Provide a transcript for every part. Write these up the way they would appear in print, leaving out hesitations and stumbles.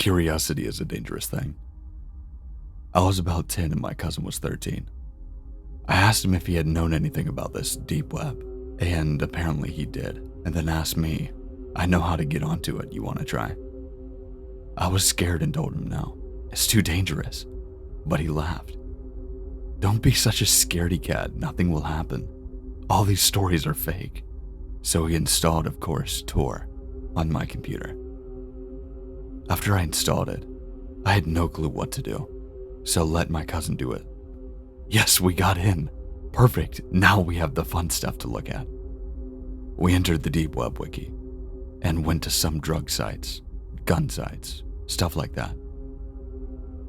Curiosity is a dangerous thing. I was about 10 and my cousin was 13. I asked him if he had known anything about this deep web, and apparently he did, and then asked me, I know how to get onto it, you want to try? I was scared and told him no, it's too dangerous, but he laughed. Don't be such a scaredy cat, nothing will happen. All these stories are fake. So he installed, of course, Tor on my computer. After I installed it, I had no clue what to do, so let my cousin do it. Yes, we got in. Perfect, now we have the fun stuff to look at. We entered the deep web wiki and went to some drug sites, gun sites, stuff like that.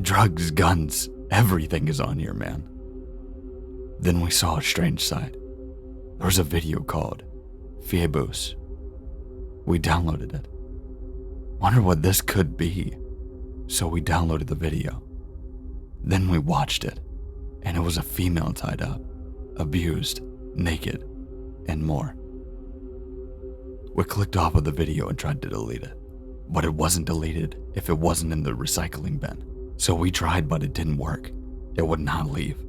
Drugs, guns, everything is on here, man. Then we saw a strange site. There was a video called Phoebus. We downloaded it. Wonder what this could be. So we downloaded the video. Then we watched it, and it was a female tied up, abused, naked, and more. We clicked off of the video and tried to delete it, but it wasn't deleted if it wasn't in the recycling bin. So we tried, but it didn't work. It would not leave.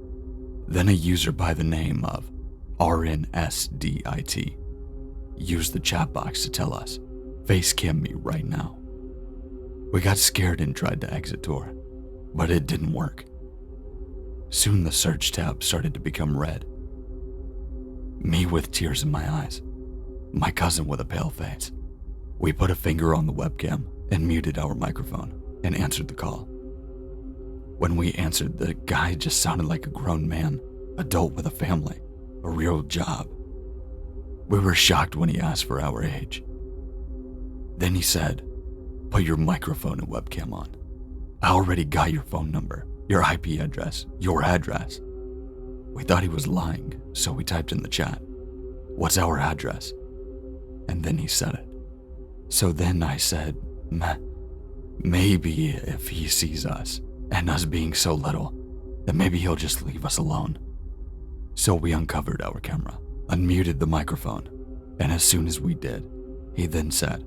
Then a user by the name of RNSDIT used the chat box to tell us, face cam me right now. We got scared and tried to exit Tor, but it didn't work. Soon the search tab started to become red. Me with tears in my eyes, my cousin with a pale face. We put a finger on the webcam and muted our microphone and answered the call. When we answered, the guy just sounded like a grown man, adult with a family, a real job. We were shocked when he asked for our age. Then he said, put your microphone and webcam on. I already got your phone number, your IP address, your address. We thought he was lying, so we typed in the chat, what's our address? And then he said it. So then I said, maybe if he sees us, and us being so little, then maybe he'll just leave us alone. So we uncovered our camera, unmuted the microphone, and as soon as we did, he then said,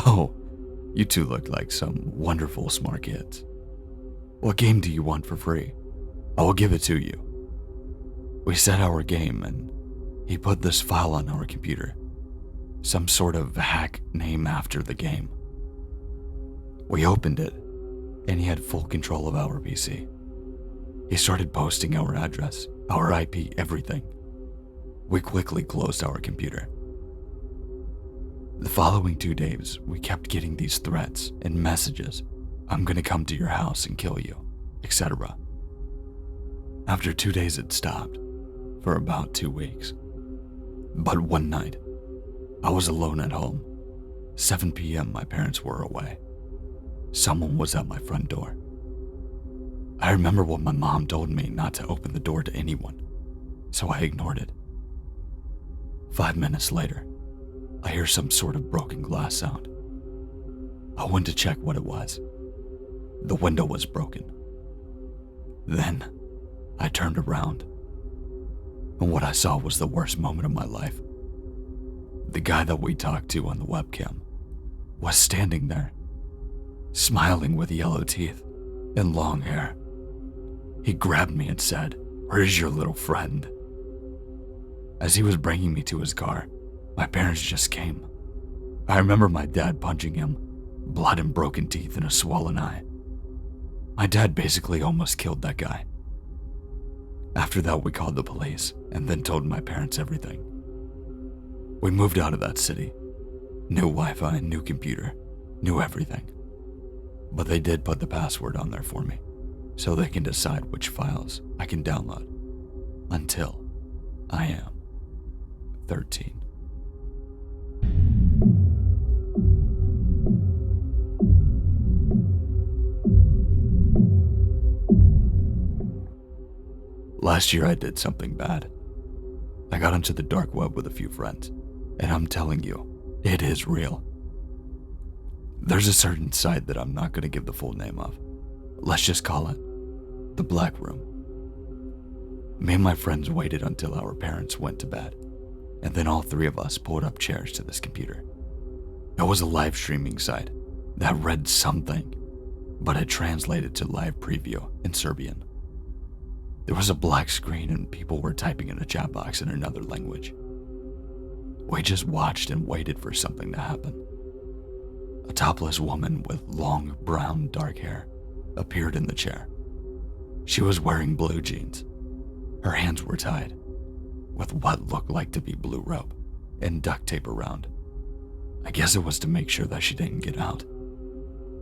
oh, you two look like some wonderful smart kids. What game do you want for free? I will give it to you. We said our game and he put this file on our computer, some sort of hack name after the game. We opened it and he had full control of our PC. He started posting our address, our IP, everything. We quickly closed our computer. The following 2 days, we kept getting these threats and messages. I'm gonna come to your house and kill you, etc. After 2 days, it stopped for about 2 weeks. But one night, I was alone at home. 7 p.m., my parents were away. Someone was at my front door. I remember what my mom told me not to open the door to anyone, so I ignored it. 5 minutes later, I hear some sort of broken glass sound. I went to check what it was. The window was broken. Then, I turned around, and what I saw was the worst moment of my life. The guy that we talked to on the webcam was standing there, smiling with yellow teeth and long hair. He grabbed me and said, "Where's your little friend?" As he was bringing me to his car, my parents just came. I remember my dad punching him, blood and broken teeth and a swollen eye. My dad basically almost killed that guy. After that, we called the police and then told my parents everything. We moved out of that city. New Wi-Fi, new computer, new everything. But they did put the password on there for me, so they can decide which files I can download until I am 13. Last year I did something bad. I got onto the dark web with a few friends, and I'm telling you, it is real. There's a certain site that I'm not going to give the full name of. Let's just call it the Black Room. Me and my friends waited until our parents went to bed, and then all three of us pulled up chairs to this computer. It was a live streaming site that read something but it translated to live preview in Serbian. There was a black screen and people were typing in a chat box in another language. We just watched and waited for something to happen. A topless woman with long, brown, dark hair appeared in the chair. She was wearing blue jeans. Her hands were tied with what looked like to be blue rope and duct tape around. I guess it was to make sure that she didn't get out.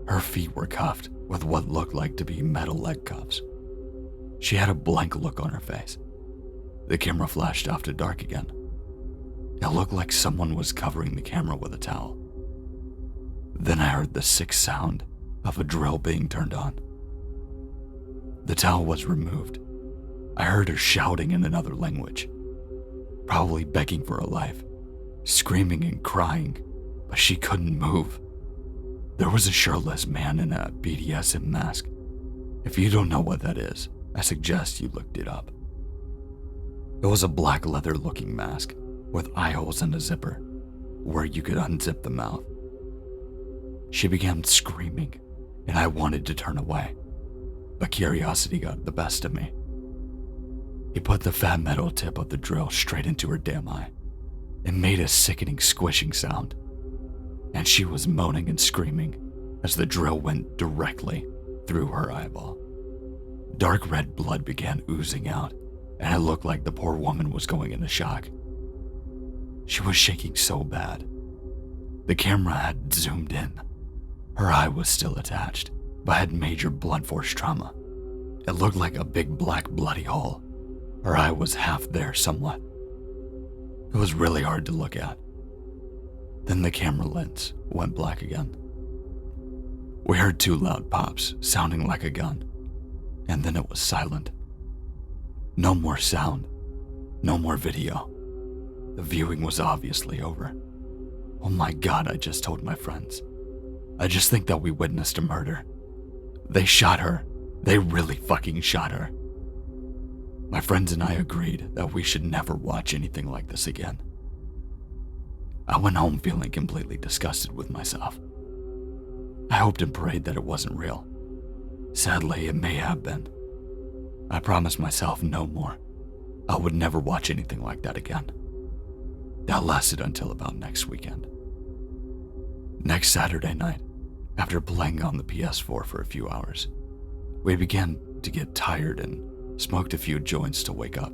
Her feet were cuffed with what looked like to be metal leg cuffs. She had a blank look on her face. The camera flashed off to dark again. It looked like someone was covering the camera with a towel. Then I heard the sick sound of a drill being turned on. The towel was removed. I heard her shouting in another language, probably begging for her life, screaming and crying, but she couldn't move. There was a shirtless man in a BDSM mask. If you don't know what that is, I suggest you looked it up. It was a black leather looking mask with eye holes and a zipper where you could unzip the mouth. She began screaming and I wanted to turn away, but curiosity got the best of me. He put the fat metal tip of the drill straight into her damn eye and made a sickening squishing sound, and she was moaning and screaming as the drill went directly through her eyeball. Dark red blood began oozing out, and it looked like the poor woman was going into shock. She was shaking so bad. The camera had zoomed in. Her eye was still attached, but had major blunt force trauma. It looked like a big black bloody hole. Her eye was half there somewhat. It was really hard to look at. Then the camera lens went black again. We heard 2 loud pops sounding like a gun, and then it was silent. No more sound, no more video. The viewing was obviously over. Oh my God, I just told my friends. I just think that we witnessed a murder. They shot her. They really fucking shot her. My friends and I agreed that we should never watch anything like this again. I went home feeling completely disgusted with myself. I hoped and prayed that it wasn't real. Sadly, it may have been. I promised myself no more. I would never watch anything like that again. That lasted until about next weekend. Next Saturday night, after playing on the PS4 for a few hours, we began to get tired and smoked a few joints to wake up.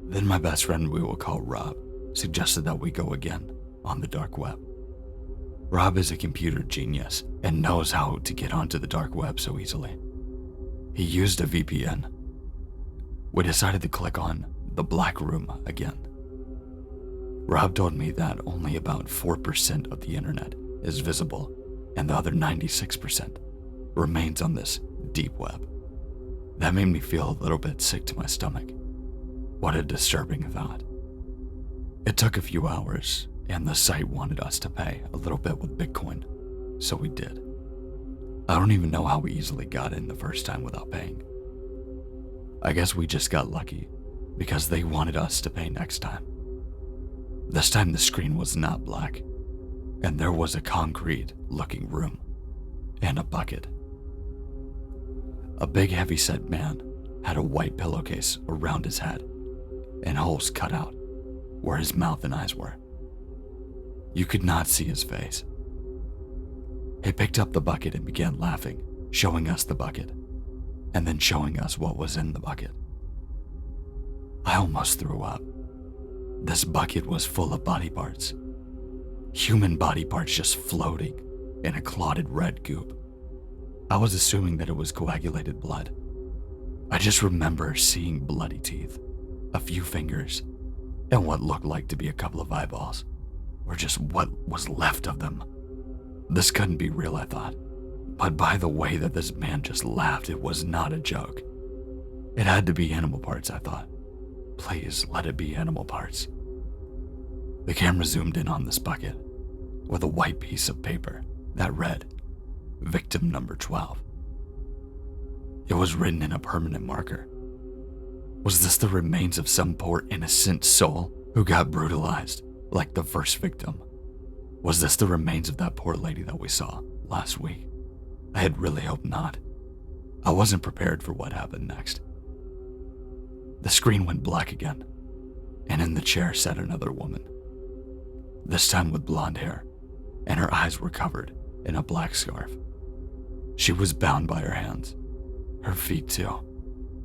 Then my best friend we will call Rob suggested that we go again on the dark web. Rob is a computer genius and knows how to get onto the dark web so easily. He used a VPN. We decided to click on the black room again. Rob told me that only about 4% of the internet is visible and the other 96% remains on this deep web. That made me feel a little bit sick to my stomach. What a disturbing thought. It took a few hours, and the site wanted us to pay a little bit with Bitcoin, so we did. I don't even know how we easily got in the first time without paying. I guess we just got lucky, because they wanted us to pay next time. This time the screen was not black, and there was a concrete-looking room, and a bucket. A big heavy-set man had a white pillowcase around his head and holes cut out where his mouth and eyes were. You could not see his face. He picked up the bucket and began laughing, showing us the bucket, and then showing us what was in the bucket. I almost threw up. This bucket was full of body parts. Human body parts just floating in a clotted red goop. I was assuming that it was coagulated blood. I just remember seeing bloody teeth, a few fingers, and what looked like to be a couple of eyeballs, or just what was left of them. This couldn't be real, I thought, but by the way that this man just laughed, it was not a joke. It had to be animal parts, I thought. Please let it be animal parts. The camera zoomed in on this bucket with a white piece of paper that read, Victim number 12. It was written in a permanent marker. Was this the remains of some poor innocent soul who got brutalized like the first victim? Was this the remains of that poor lady that we saw last week? I had really hoped not. I wasn't prepared for what happened next. The screen went black again, and in the chair sat another woman. This time with blonde hair, and her eyes were covered in a black scarf. She was bound by her hands, her feet too,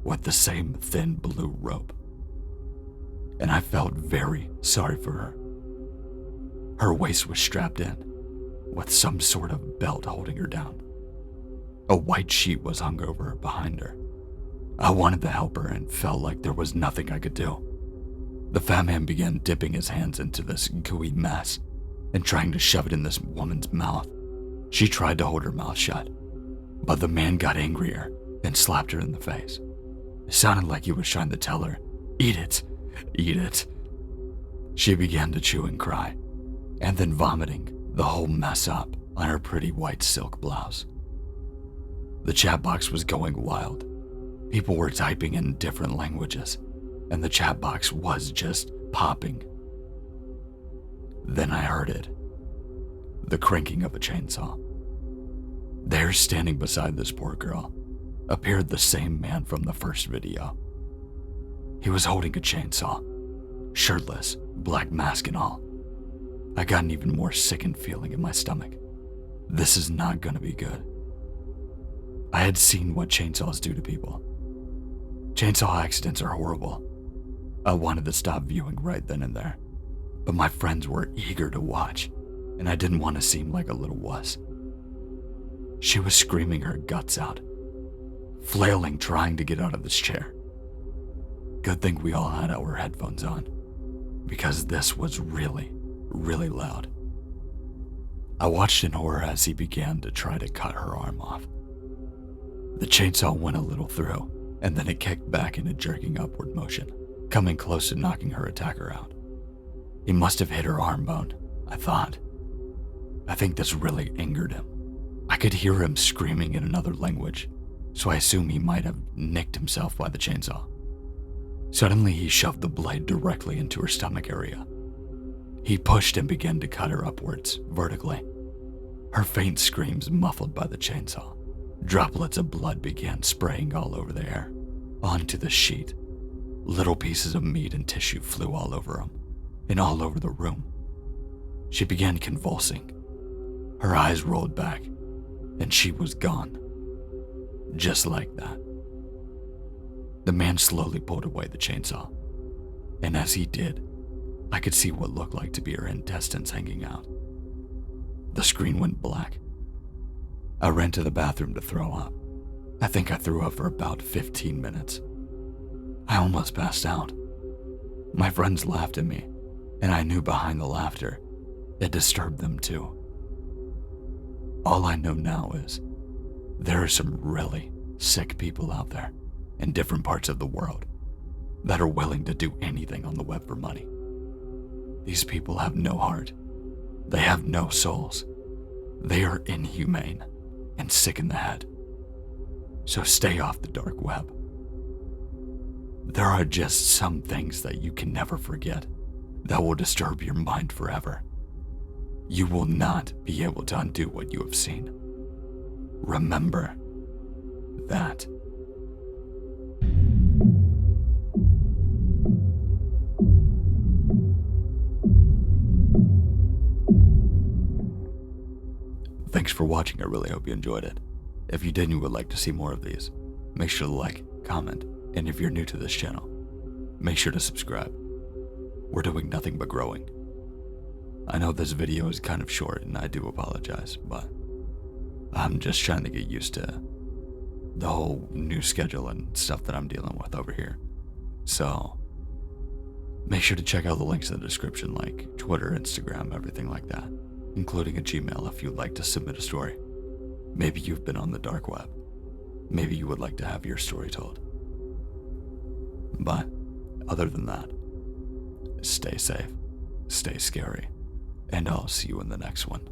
with the same thin blue rope. And I felt very sorry for her. Her waist was strapped in, with some sort of belt holding her down. A white sheet was hung over her behind her. I wanted to help her and felt like there was nothing I could do. The fat man began dipping his hands into this gooey mess and trying to shove it in this woman's mouth. She tried to hold her mouth shut, but the man got angrier and slapped her in the face. It sounded like he was trying to tell her, "Eat it, eat it." She began to chew and cry, and then vomiting the whole mess up on her pretty white silk blouse. The chat box was going wild. People were typing in different languages, and the chat box was just popping. Then I heard it. The cranking of a chainsaw. There, standing beside this poor girl, appeared the same man from the first video. He was holding a chainsaw, shirtless, black mask and all. I got an even more sickened feeling in my stomach. This is not gonna be good. I had seen what chainsaws do to people. Chainsaw accidents are horrible. I wanted to stop viewing right then and there, but my friends were eager to watch, and I didn't want to seem like a little wuss. She was screaming her guts out, flailing trying to get out of this chair. Good thing we all had our headphones on, because this was really, really loud. I watched in horror as he began to try to cut her arm off. The chainsaw went a little through, and then it kicked back in a jerking upward motion, coming close to knocking her attacker out. He must have hit her arm bone, I thought. I think this really angered him. I could hear him screaming in another language, so I assume he might have nicked himself by the chainsaw. Suddenly, he shoved the blade directly into her stomach area. He pushed and began to cut her upwards, vertically. Her faint screams muffled by the chainsaw. Droplets of blood began spraying all over the air, onto the sheet. Little pieces of meat and tissue flew all over him, and all over the room. She began convulsing. Her eyes rolled back, and she was gone. Just like that. The man slowly pulled away the chainsaw, and as he did, I could see what looked like to be her intestines hanging out. The screen went black. I ran to the bathroom to throw up. I think I threw up for about 15 minutes. I almost passed out. My friends laughed at me, and I knew behind the laughter, it disturbed them too. All I know now is, there are some really sick people out there in different parts of the world that are willing to do anything on the web for money. These people have no heart. They have no souls. They are inhumane and sick in the head. So stay off the dark web. There are just some things that you can never forget that will disturb your mind forever. You will not be able to undo what you have seen. Remember that. Thanks for watching. I really hope you enjoyed it. If you did and you would like to see more of these, make sure to like, comment, and if you're new to this channel, make sure to subscribe. We're doing nothing but growing. I know this video is kind of short and I do apologize, but I'm just trying to get used to the whole new schedule and stuff that I'm dealing with over here. So make sure to check out the links in the description, like Twitter, Instagram, everything like that, including a Gmail if you'd like to submit a story. Maybe you've been on the dark web. Maybe you would like to have your story told. But other than that, stay safe, stay scary, and I'll see you in the next one.